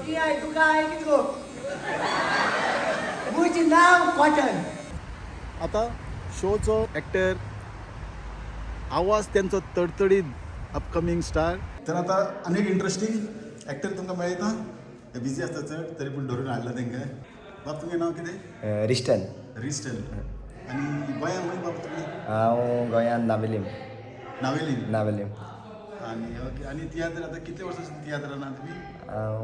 ती आहे तुका आहे की गो मुळची नाव कॉटन. आता शोचो ॲक्टर आवाज त्यांचो तडतडीत अपकमिंग स्टार. तर आता अनेक इंटरेस्टिंग ॲक्टर तुमकां मेळटा बिजी आसता चड तरी पूण धरून हाडला तांकां. बाब तुमचें नांव कितें? रिस्टन. रिस्टन. आनी गोंयांत खंय बाब तुमी? हांव गोंयांत नावेलीम. नावेलीम. आनी ओके. आनी तियात्र आतां कितले वर्सां तियात्रान आहा तुमी? हांव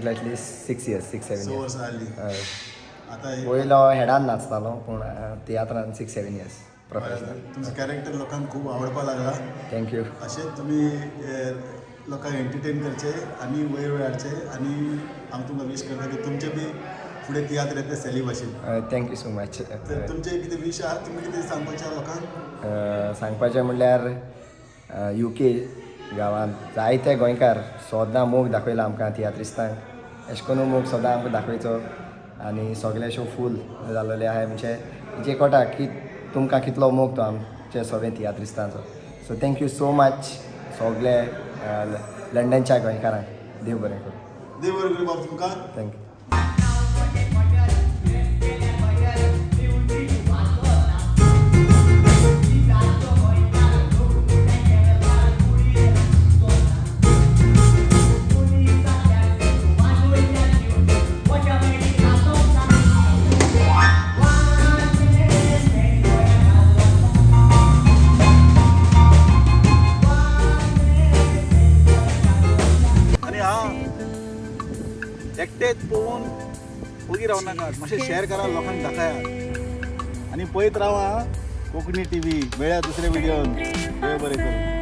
एटलिस्ट 6 years, 6-7 स years. वर्सां जालीं. आतां पयलो हेडान नाचतालो पूण तियात्रान 6-7 years प्रोफेशनल. तुमचो कॅरेक्टर लोकांक खूब आवडपा लागला. थँक्यू. अशेंच तुमी लोकांक एंटरटेन करचे आनी वयर वयर हाडचे आनी हांव तुमकां विश करता की तुमचे बी फुडें तियात्र येता सेली भाशेन. Thank you so much. तर तुमचे कितें विश आहा तुमी कितें सांगपाचें आहा लोकांक? सांगपाचें म्हणल्यार UK गांवांत जायते गोंयकार सोदां मोग दाखयला आमकां तियात्रिस्तांक. अशें करून मोग सोदां आमकां दाखयचो आनी सगळे शो फूल जाल्लेले आहाय. म्हणजे जे कोटा की तुमकां कितलो मोग तो आमचे सगळे तियात्रिस्तांचो. सो थँक्यू सो मच सगळे लंडनच्या गोंयकारांक. देव बरें करूं. देव बरें करूं बाब तुमकां. थँक्यू. एकटेच पळोवन ओगी राव नाकात. मातशें शेअर करा लोकांक दाखयात आनी पळयत रावा कोंकणी TV. मेळ्या दुसऱ्या व्हिडिओन. देव बरें करूं.